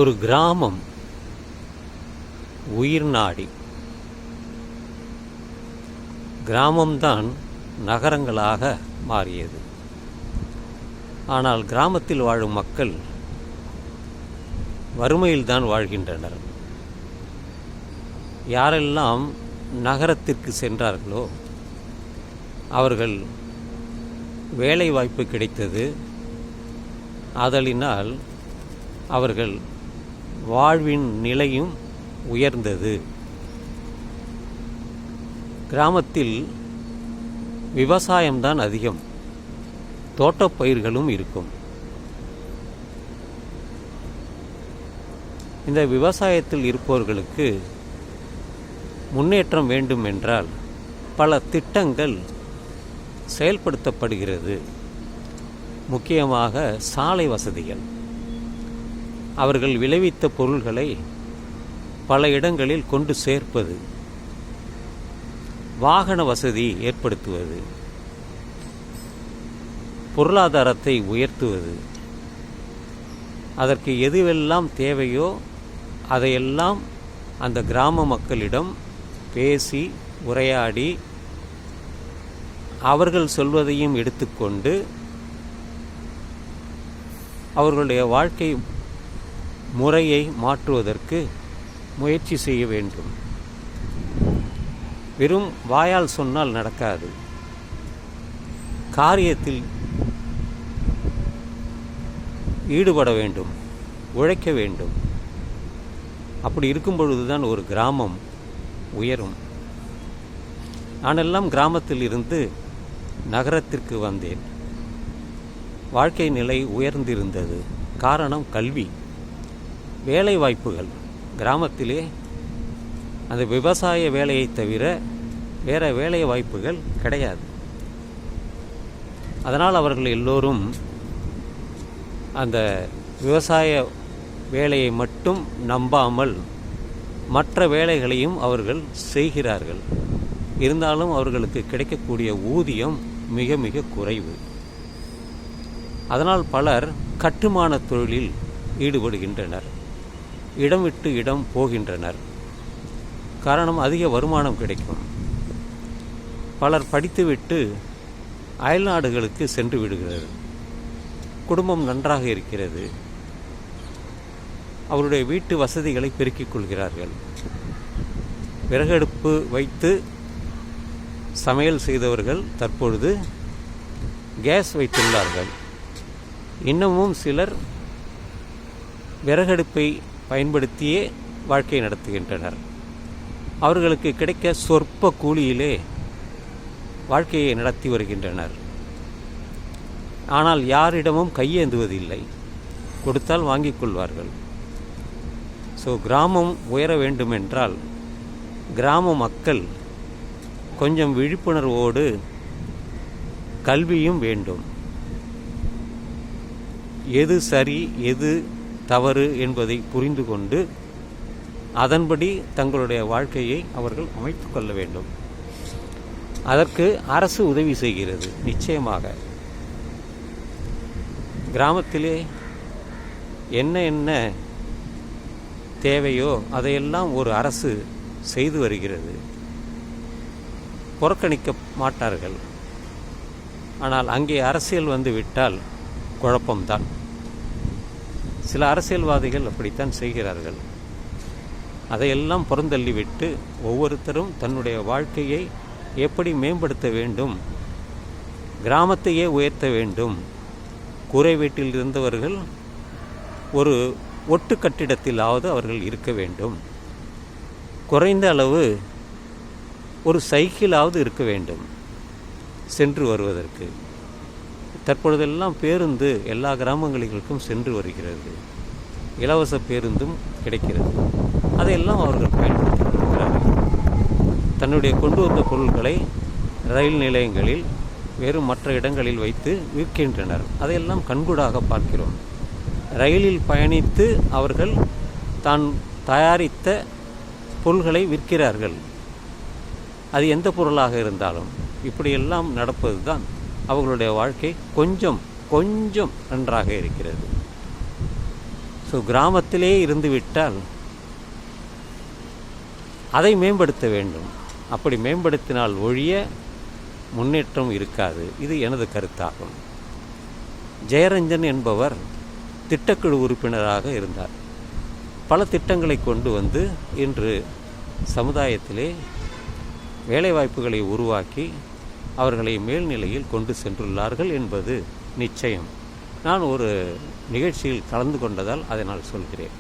ஒரு கிராமம் உயிர் நாடி. கிராமம்தான் நகரங்களாக மாறியது. ஆனால் கிராமத்தில் வாழும் மக்கள் வறுமையில்தான் வாழ்கின்றனர். யாரெல்லாம் நகரத்திற்கு சென்றார்களோ அவர்கள் வேலை வாய்ப்பு கிடைத்தது. ஆதலினால் அவர்கள் வாழ்வின் நிலையும் உயர்ந்தது. கிராமத்தில் விவசாயம்தான் அதிகம், தோட்டப்பயிர்களும் இருக்கும். இந்த விவசாயத்தில் இருப்பவர்களுக்கு முன்னேற்றம் வேண்டும் என்றால் பல திட்டங்கள் செயல்படுத்தப்படுகிறது. முக்கியமாக சாலை வசதிகள். அவர்கள் விளைவித்த பொருள்களை பல இடங்களில் கொண்டு சேர்ப்பது, வாகன வசதி ஏற்படுத்துவது, பொருளாதாரத்தை உயர்த்துவது. அதற்கு எதுவெல்லாம் தேவையோ அதையெல்லாம் அந்த கிராம மக்களிடம் பேசி உரையாடி அவர்கள் சொல்வதையும் எடுத்துக்கொண்டு அவர்களுடைய வாழ்க்கை முறையை மாற்றுவதற்கு முயற்சி செய்ய வேண்டும். வெறும் வாயால் சொன்னால் நடக்காது. காரியத்தில் ஈடுபட வேண்டும், உழைக்க வேண்டும். அப்படி இருக்கும் பொழுதுதான் ஒரு கிராமம் உயரும். நானெல்லாம் கிராமத்தில் இருந்து நகரத்திற்கு வந்தேன். வாழ்க்கை நிலை உயர்ந்திருந்தது. காரணம் கல்வி, வேலை வாய்ப்புகள். கிராமத்திலே அந்த விவசாய வேலையை தவிர வேறு வேலை வாய்ப்புகள் கிடையாது. அதனால் அவர்கள் எல்லோரும் அந்த விவசாய வேலையை மட்டும் நம்பாமல் மற்ற வேலைகளையும் அவர்கள் செய்கிறார்கள். இருந்தாலும் அவர்களுக்கு கிடைக்கக்கூடிய ஊதியம் மிக மிக குறைவு. அதனால் பலர் கட்டுமான தொழிலில் ஈடுபடுகின்றனர், இடம் விட்டு இடம் போகின்றனர். காரணம், அதிக வருமானம் கிடைக்கும். பலர் படித்துவிட்டு அயல்நாடுகளுக்கு சென்று விடுகிறது. குடும்பம் நன்றாக இருக்கிறது, அவருடைய வீட்டு வசதிகளை பெருக்கிக் கொள்கிறார்கள். விறகடுப்பு வைத்து சமையல் செய்தவர்கள் தற்பொழுது கேஸ் வைத்துள்ளார்கள். இன்னமும் சிலர் விறகடுப்பை பயன்படுத்தியே வாழ்க்கை நடத்துகின்றனர். அவர்களுக்கு கிடைக்க சொற்ப கூலியிலே வாழ்க்கையை நடத்தி வருகின்றனர். ஆனால் யாரிடமும் கையேந்துவதில்லை, கொடுத்தால் வாங்கிக் கொள்வார்கள். கிராமம் உயர வேண்டுமென்றால் கிராம மக்கள் கொஞ்சம் விழிப்புணர்வோடு கல்வியும் வேண்டும். எது சரி எது தவறு என்பதை புரிந்து கொண்டு அதன்படி தங்களுடைய வாழ்க்கையை அவர்கள் அமைத்து கொள்ள வேண்டும். அதற்கு அரசு உதவி செய்கிறது. நிச்சயமாக கிராமத்திலே என்ன என்ன தேவையோ அதையெல்லாம் ஒரு அரசு செய்து வருகிறது. புறக்கணிக்க மாட்டார்கள். ஆனால் அங்கே அரசியல் வந்து விட்டால் குழப்பம்தான். சில அரசியல்வாதிகள் அப்படித்தான் செய்கிறார்கள். அதையெல்லாம் புறந்தள்ளிவிட்டு ஒவ்வொருத்தரும் தன்னுடைய வாழ்க்கையை எப்படி மேம்படுத்த வேண்டும், கிராமத்தையே உயர்த்த வேண்டும். கூரை வீட்டில் இருந்தவர்கள் ஒரு ஒட்டு கட்டிடத்திலாவது அவர்கள் இருக்க வேண்டும். குறைந்த அளவு ஒரு சைக்கிளாவது இருக்க வேண்டும் சென்று வருவதற்கு. தற்பொழுதெல்லாம் பேருந்து எல்லா கிராமங்களுக்கும் சென்று வருகிறது. இலவச பேருந்தும் கிடைக்கிறது. அதையெல்லாம் அவர்கள் பயன்படுத்தி கொள்கிறார்கள். தன்னுடைய கொண்டு வந்த பொருட்களை ரயில் நிலையங்களில் வேறு மற்ற இடங்களில் வைத்து விற்கின்றனர். அதையெல்லாம் கண்கூடாக பார்க்கிறோம். ரயிலில் பயணித்து அவர்கள் தான் தயாரித்த பொருள்களை விற்கிறார்கள். அது எந்த பொருளாக இருந்தாலும் இப்படியெல்லாம் நடப்பது தான் அவர்களுடைய வாழ்க்கை கொஞ்சம் கொஞ்சம் நன்றாக இருக்கிறது. ஸோ கிராமத்திலே இருந்துவிட்டால் அதை மேம்படுத்த வேண்டும். அப்படி மேம்படுத்தினால் ஒழிய முன்னேற்றம் இருக்காது. இது எனது கருத்தாகும். ஜெயரஞ்சன் என்பவர் திட்டக்குழு உறுப்பினராக இருந்தார். பல திட்டங்களை கொண்டு வந்து இன்று சமுதாயத்திலே வேலைவாய்ப்புகளை உருவாக்கி அவர்களை மேல்நிலையில் கொண்டு சென்றுள்ளார்கள் என்பது நிச்சயம். நான் ஒரு நிகழ்ச்சியில் கலந்து கொண்டதால் அதை நான் சொல்கிறேன்.